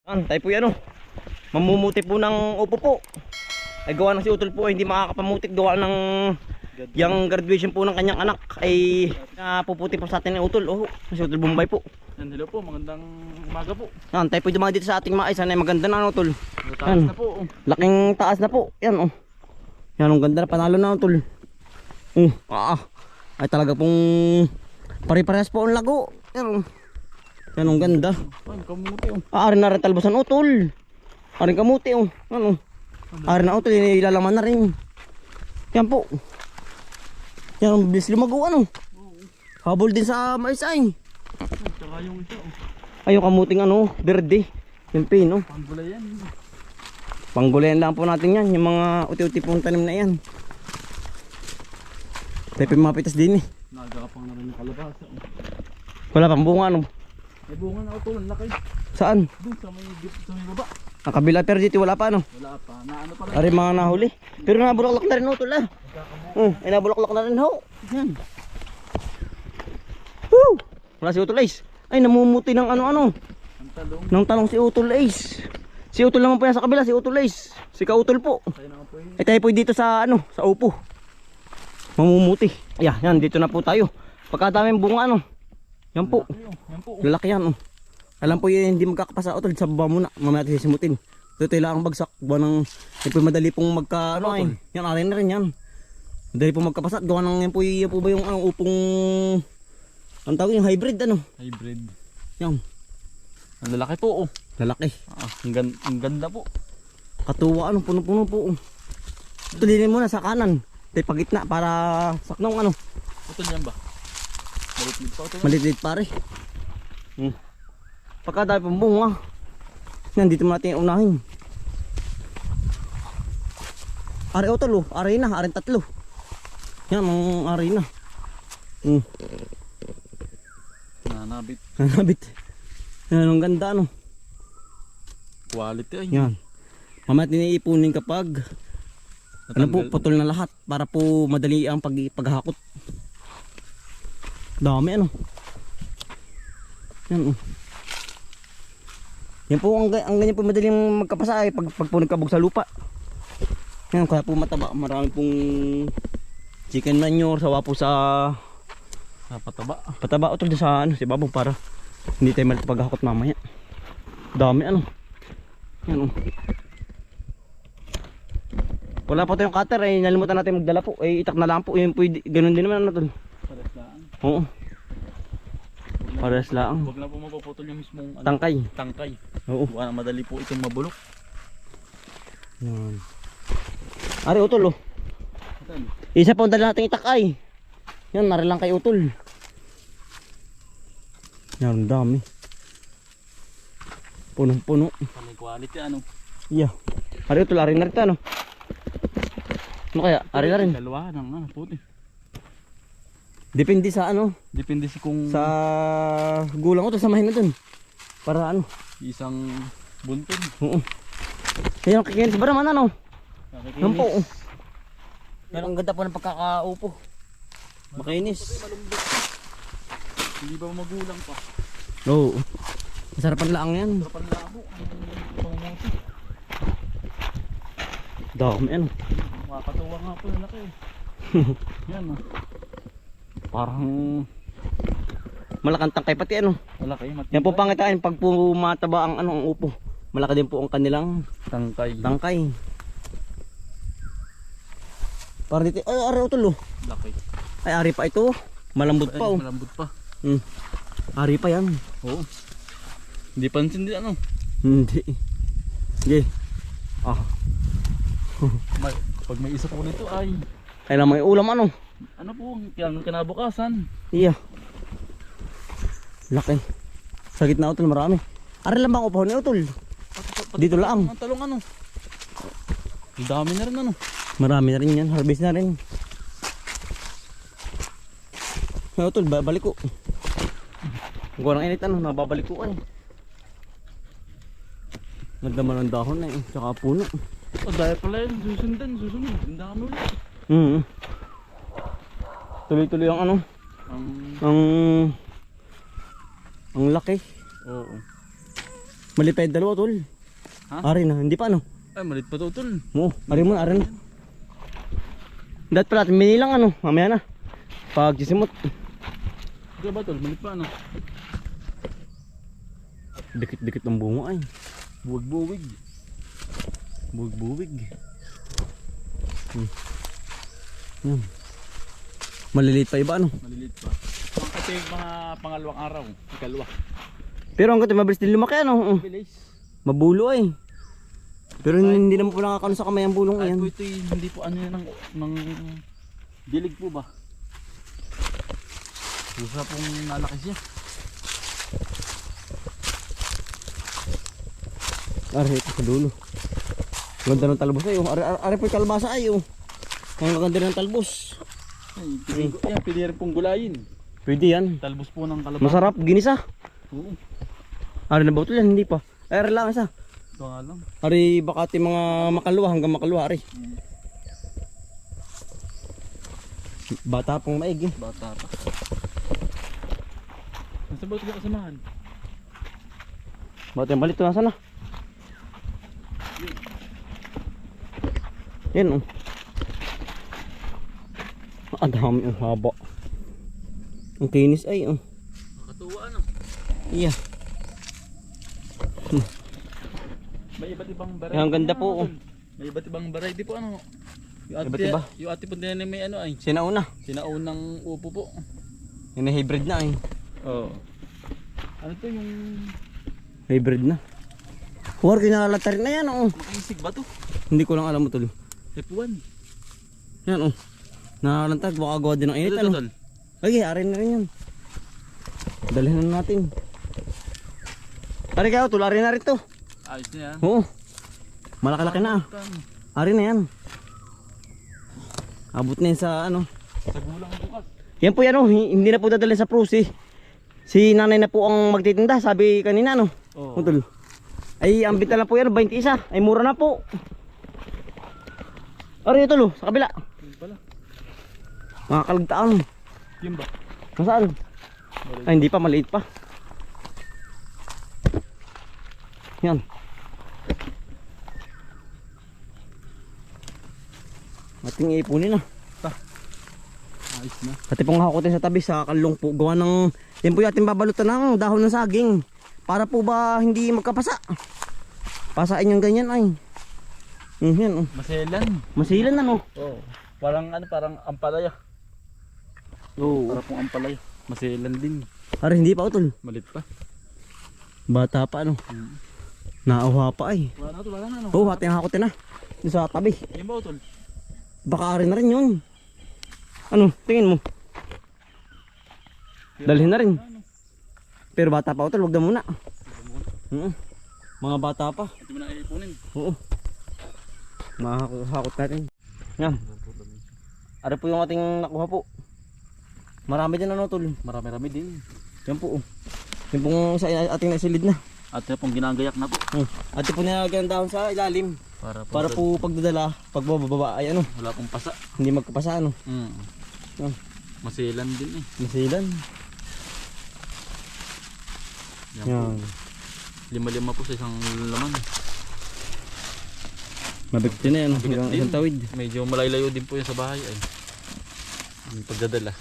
Tayo po yan, mamumuti po ng upo po. Ay gawa ng si Utol po ay hindi makakapamutik, gawa ng yung graduation po ng kanyang anak ay puputi po sa atin ni Utol. Si Utol Bombay po. Hello po, magandang umaga po. Tayo po dumaan dito sa ating mais. Sana ay maganda na, Utol. Taas na po. Laking taas na po. Yan, yan, ang ganda na, panalo na, Utol. Ay talaga pong pare-parehas po ang lago. Yan, yan ang ganda. Ay, kamuti Ari na rin talbasan, Utol. Ari kamuti, Ari na, Utol, ilalaman na rin. Yan po. Yan ang bilis lumago, habol din sa mais ay. Tsaka yung isa Ay yung kamuting berde. Yung pino. Panggulayan. Panggulayan lang po natin yan. Yung mga uti-uti pong tanim na yan. Tayo mapitas din Nagakapang na rin yung kalabasa. Wala pang bunga, May bunga na ito, laki. Saan? Doon sa may baba. Ang kabila, pero dito wala pa, Wala pa. Naano pala. Ari mga nahuli. Pero nabulaklak na rin, Utol, ay nabulaklak na rin, Yan. Woo! Wala si Utol Ace. Ay namumuti ng ano-ano. Ang talong. Nang talong si Utol Ace. Si Utol naman po yan sa kabila, si Utol Ace. Si Kautol po. Tayo na po yun. Ay tayo po dito sa sa upo. Mamumuti. Yan, dito na po tayo. Pagkadaming bunga, Yan po. Yan po. Lalaki yan, Alam po yun, hindi magkakapasa, Utol. Sa baba muna. Mamaya tayo sisimutin. Ito lang ang bagsak. Gawa ng, yan po madali pong magka, yan, arin na rin yan. Madali pong magkapasa. Gawa ng, yan po ba yung upong, ang tawag yung hybrid, Hybrid. Yan. Ang lalaki po, Lalaki. ang ganda po. Katuwa, puno-puno po. Tulinin muna sa kanan. Tayo pagitna para saknong, Utol yan ba? Maliit pa ito. Maliit pare. Pagkadami pong bunga. Nandito mo natin unahin. Ari Utol, ari na, ari tatlo. Yan ang ari na. Nanabit. Nanabit. Yan ang ganda, Quality ay. Yan. Mamaya tiniipunin kapag putol na lahat para po madali ang paghakot. Dami, Yan, Yan po ang ganyan po madaling magkapasa ay pag po nagkabog sa lupa. Yan, kaya po mataba. Marami pong chicken manure, sawa po sa pataba. Pataba Utol sa si babong para hindi tayo malit paghakot mamaya. Dami, Yan, Wala pa tayong cutter ay nalimutan natin magdala po. Ay itak na lang po. Yun po, ganun din naman, Tol. Pares lang. Oo. Pares lang. Huwag na po mapuputol yung mismong Tangkay. tangkay. Oo. Huwag na madali po itong mabulok. Yan. Ari Utol, Isa pa ang dala natin itakay. Yan, nari lang kay Utol. Yan, dami. Punong-puno. May quality Yeah. Ari Utol, ari na rin ito, Ano kaya? Ari na rin. Dalawa ng puti. Depende sa Depende kung sa gulang ko to samahin na dun. Para isang buntod. Oo. Yan, kikinis ba naman, Yan po. Yan ang ganda po ng pagkakaupo. Makinis. Hindi ba magulang pa? Oo. Masarapan lang yan. Sarapan labo. Pangumuti. Dami, Makakatuwa nga po yung laki. Yan, Parang malakang tangkay pati, malaki. Yan po pangitain pag pumataba ang ang upo. Malaki din po ang kanilang tangkay. Para dito, ay ari Utol, Laki. Ay ari pa ito. Malambot pa, Malambot pa. Ari pa yan. Oo. Hindi pansin din Hindi. Sige. Pag may isa po nito ay Kailangan may ulam, ano po, kinabukasan. Iya. Laki. Sa gitna, Utol, marami. Ari lang bang upaw ni Utol? Dito lang. Ang talong Ang dami na rin Marami na rin yan. Harvest na rin. Ay, Utol, babalik ko. Gawa ng init, nababalik ko ay. Nagdaman ng dahon na tsaka puno. Dahil pala yun, susunod. Ang dami ulit. Tuloy-tuloy ang ang laki. Oo. Maliit pa yung dalawa tol. Ha? Ari na, hindi pa ano. Ay, malit pa to tol. Oo, ari mo na, ari na. Dapat pala, minilang ano, mamaya na. Pag sisimot. Ito ba tol? Malit pa ano? Dikit-dikit ng bunga ay. Buwig-buwig. Buwig-buwig. Maliliit pa iba ano. Maliliit pa. Ito yung mga pangalawang araw. Ikalwa. Pero ang mabilis din lumaki ano. Bilis. Mabulo ay. Pero hindi naman po nakakano sa kamay ang bulong Kahit yan. po ito hindi po ano yan ng dilig po ba? Gusto pong nalaki siya. Ari, ito sa dulo. Ganda ng talbos ay. Ari po yung kalbasa ay. Ang ganda ng talbos. Ay, pwede rin pong gulayin. Pwede yan. Talbos po ng kalabasa. Masarap, ginisa. Oo. Ari na ba ito yan? Hindi pa. Ay, ari lang isa. Ito nga lang. Ari baka ati mga makalwa hanggang makalwa ari. Bata pang maig eh. Bata pa. Nasa ba ito kasamahan? Bata yung balit ito nasa na? Yan oh. Ang dami ang haba. Ang kinis ay oh. Nakatuwa ano? Iya. May iba't ibang variety. Ang ganda po, oh. May iba't ibang variety po ano. Iba't iba? Yung ate po din may ano ay. Sinauna. Sinaunang upo po. Yan ay hybrid na eh. Oo. Ano to yung Hybrid na. Huwag kinalata rin na yan oh. makaisig ba to? Hindi ko lang alam mo tol. F1. Yan oh. Nakalantag, baka gawa din ng init Ito, ano. tol. Ay, arin na rin yan. Dalhin na natin. Ari kayo, tularin na rin to. Ayos na yan. Oo. Malaki-laki na. Ari na yan. Abot na yan sa ano. Sa gulang bukas. Yan po yan oh, hindi na po dadalhin sa prusi. Si nanay na po ang magtitinda, sabi kanina no. Oo. Utol. Ay, ang bita na po yan, 21. Ay, mura na po. Ari ito lo, sa kabila. Yun pala. Mga kalagtaan. Yun ba? Nasaan? Ay, hindi pa, maliit pa. Yan. Ating ipunin na. Ayos na. Pati pong hakutin sa tabi sa kalong po. Gawa ng, yan po yung ating babalutan ng dahon ng saging. Para po ba hindi magkapasa. Pasain yung ganyan ay. Yan oh. Maselan. Masilan na no. Oo. Parang ano, parang ampalaya. Oo. Para pong ampalaya. Maselan din. Ari hindi pa utol. Malit pa. Bata pa ano. Nauha pa ay. Wala na ano. Oo, ating hakutin na. Doon sa tabi. Yan ba utol? Baka rin na rin yun. Ano, tingin mo? Dalhin na rin. Pero bata pa utol, wag na muna. Mga bata pa. Ito mo na ipunin. Oo. Mahakot natin. Yan. Ari po yung ating nakuha po. Marami din ano tol. Marami-rami din. Yan po. Yan pong sa ating nasilid na. At ito pong ginagayak na po. At ito po nilagyan dahon sa ilalim. Para po pagdadala, pagbababa ay ano, wala pong pasa. hindi magkapasa ano. Yan. Maselan din eh. Masilan. Yan. Yan. Lima-lima po sa isang laman. Mabigti na yan. Mabigat Hanggang din. isang tawid. Medyo malaylayo din po yan sa bahay ay. Yung pagdadala.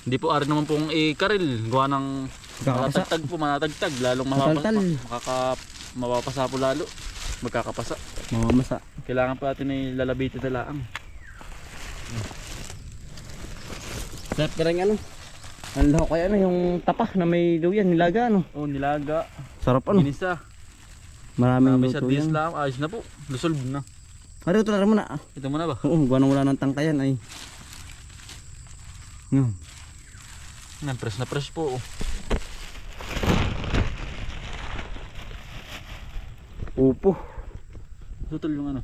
Hindi po ari naman pong ikaril. Gawa ng Kakapasa. manatagtag po, manatagtag. Lalong Mataltal. mapapasa po lalo. Magkakapasa. Mamamasa. Kailangan pa natin ay lalabitin na laang. Sarap ka rin ano. Ang lahok kaya ano, yung tapa na may duyan, nilaga ano. Oh, nilaga. Sarap ano. Ginisa. Maraming May luto sardinas yan. lang. Ayos na po. Lusolve na. Ari, ito na mo na. Ito muna ba? Oo, gawa nang wala ng tangkayan ay. Yan. Yan, fresh na fresh po. Upo. Tutol yung ano.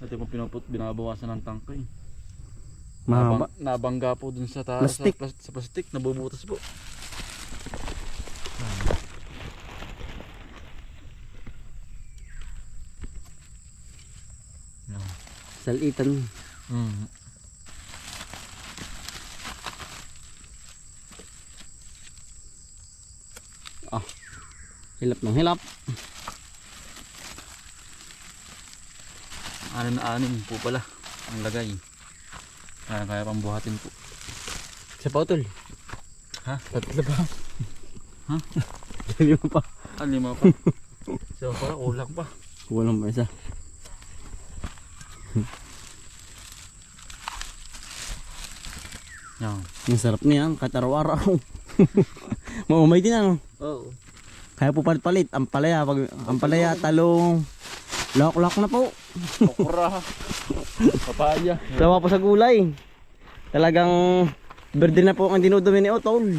Ito pong binabawasan ng tangkay. Mahaba. Nabangga po dun sa Plastic. sa plastic. Nabubutas po. Salitan. Hilap ng hilap. 6 po pala ang lagay. Kaya pang buhatin po. Isa pa utol. Ha? Tatlo pa. Ha? Dali mo pa. 5 pa. So para kulang pa. Walang pa isa. Yan. Ang sarap niyan, kahit araw-araw. Maumay din ano. Oo. Kaya po palit-palit. Ampalaya, talong. Lak-lak na po. Okra. Papaya. Sawa po sa gulay. Talagang berde na po ang dinudumi ni Otol.